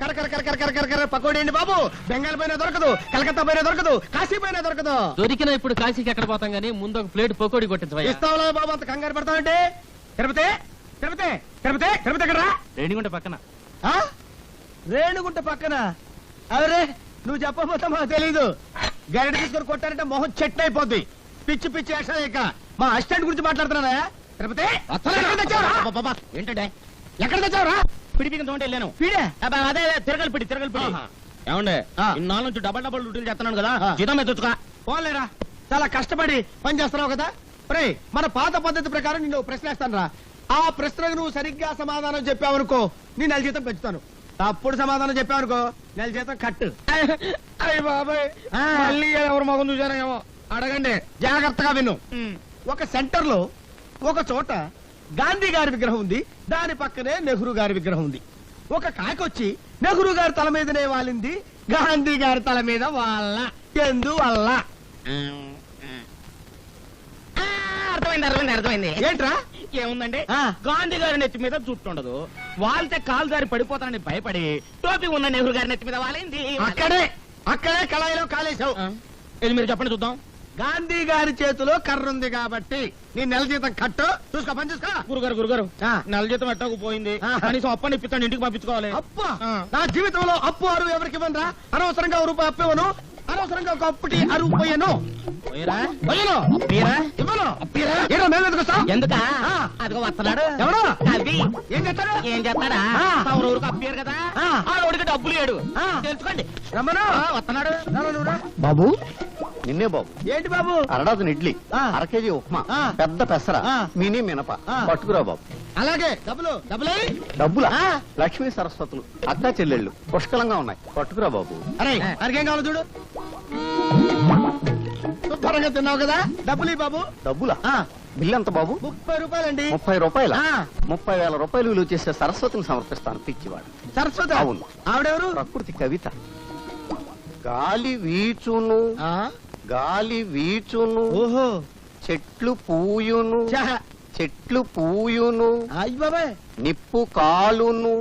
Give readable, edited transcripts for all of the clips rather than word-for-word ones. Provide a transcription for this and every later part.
కరకర కరకర కరకర కర పకోడీ అండి బాబు. బెంగాల్ పైన దొరకదు, కలకత్తా పైన దొరకదు, కాశీ పైన దొరకదు. దొరికిన ఇప్పుడు కాశీకి ఎక్కడ పోతాం గానీ ముందు ఒక ప్లేట్ పకోడీ కొట్టించవయ్యా. ఇస్తావులే బాబు, అంత కంగారు పడతావంటే. తిరుపతి తిరుపతి తిరుపతి తిరుపతి ఎక్కడరా? రేణిగుంట పక్కన. రేణుగుంట పక్కన. అవరే నువ్వు చెప్పబోతా మాకు తెలీదు. గరిట తీసుకొని కొట్టారంటే మొహం చెట్టు అయిపోద్ది. పిచ్చి పిచ్చి యాక్షన్ ఇక. మా అసిస్టెంట్ గురించి మాట్లాడుతున్నారా? తిరుపతి ఏంటంటే ఎక్కడ తెచ్చావురా? పిడిపికి తోంటే వెళ్ళాను. పీడే అదే తిరగలి పిడి ఏమండే ఇన్నాళ్ళ నుంచి డబల్ డ్యూటీలు చేస్తున్నాను కదా, జీతం మీద తెచ్చుకో. పోలేరా, చాలా కష్టపడి పని చేస్తున్నావు కదా. రే మన పాత పద్ధతి ప్రకారం నిన్ను ప్రశ్న వేస్తాను రా. ఆ ప్రశ్నకు నువ్వు సరిగ్గా సమాధానం చెప్పావనుకో నీ నెల జీతం పెంచుతాను. తప్పుడు సమాధానం చెప్పావనుకో నెల జీతం కట్టు. అయ్య బాబాయ్, మళ్ళీ ఎవరు మగం చూసారేమో అడగండి, జాగ్రత్తగా విను. ఒక సెంటర్ లో ఒక చోట గాంధీ గారి విగ్రహం ఉంది, దాని పక్కనే నెహ్రూ గారి విగ్రహం ఉంది. ఒక కాకొచ్చి నెహ్రూ గారి తల మీదనే వాలింది, గాంధీ గారి తల మీద వాళ్ళ. ఎందువల్ల? అర్థమైంది. ఏంట్రా? ఏముందండి, గాంధీ గారి నెత్తి మీద జుట్టు ఉండదు, వాళ్తే కాలు దారి పడిపోతానని భయపడి టోపీ ఉన్న నెహ్రూ గారి నెత్తి మీద వాలింది. అక్కడే కళాయిలో కాలేశావు. ఇది మీరు చెప్పండి చూద్దాం. గాంధీ గారి చేతిలో కర్ర ఉంది కాబట్టి నీ నెల జీతం కట్టు. చూసుకో, పని చూసుకో. గురుగారు నెల జీతం ఎట్టకు పోయింది, కనీసం అప్పని ఇప్పిస్తాను, ఇంటికి పంపించుకోవాలి. అప్ప నా జీవితంలో అప్పు అరువు ఎవరికి ఇవ్వనరా. అనవసరంగా రూపాయి అప్పు ఇవ్వను, అనవసరంగా ఒక అప్పుటి అరువు పోయాను. ఎందుకా అదిగో వస్తున్నాడు. ఎవరు? ఏం చేస్తాడా? ఊరికి అప్పారు కదా, ఆడోడికి డబ్బులు లేడు. తెలుసుకోండి. వస్తున్నాడు బాబు. నిన్నే బాబు. ఏంటి బాబు? అరడాజన్ ఇడ్లీ, అర కేజీ ఉప్మా, పెద్ద పెసర, మినీ మినప పట్టుకురా బాబు. అలాగే. డబ్బులా? లక్ష్మీ సరస్వతులు అక్కా చెల్లెళ్ళు పుష్కలంగా ఉన్నాయి, పట్టుకురా బాబు. అరే అరికేం కావాలి చూడు. శుభ్రంగా తిన్నావు కదా, డబ్బులు ఈ బాబు. డబ్బులా? బిల్లు ఎంత బాబు? 30 రూపాయలండి. 30 రూపాయల? 30,000 రూపాయలు విలువ చేసే సరస్వతిని సమర్పిస్తాను. పిచ్చివాడు. సరస్వతి? అవును. ఆవిడెవరు? ప్రకృతి కవిత. గాలి వీచును, గాలి వీచును, ఓహో, చెట్లు పూయును, చెట్లు పూయును, అయ్య బాబాయ్, నిప్పు కాలును,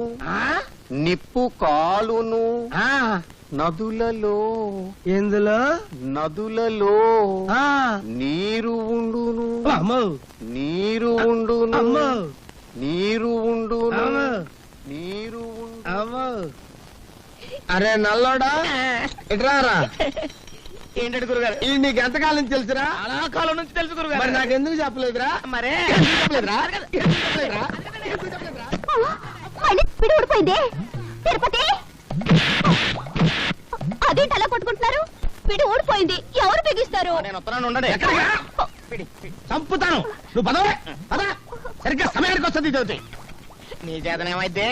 నిప్పు కాలును, నదులలో, ఎందులో? నదులలో నీరు ఉండును, నీరు ఉండును, నీరు ఉండును, నీరు ఉండును. అరే నల్లోడా, ఇట్రారా. ఏంటంటే గురుగారు, ఇది నీకు ఎంతకాలం నుంచి తెలుసురా? చాలా కాలం నుంచి తెలుసు గురుగారు. మరి నాకెందుకు చెప్పలేదురా? మరే చెప్పలేదురా? ఊడిపోయింది. తిరుపతి అదేంటి అలా కొట్టుకుంటున్నారు? పిడి ఊడిపోయింది, ఎవరు బిగిస్తారు? నేను వస్తున్నాను, ఉండండి. చంపుతాను. నువ్వు పదవే పద, సరిగ్గా సమయానికి వస్తుంది. నీ చేతనేమైతే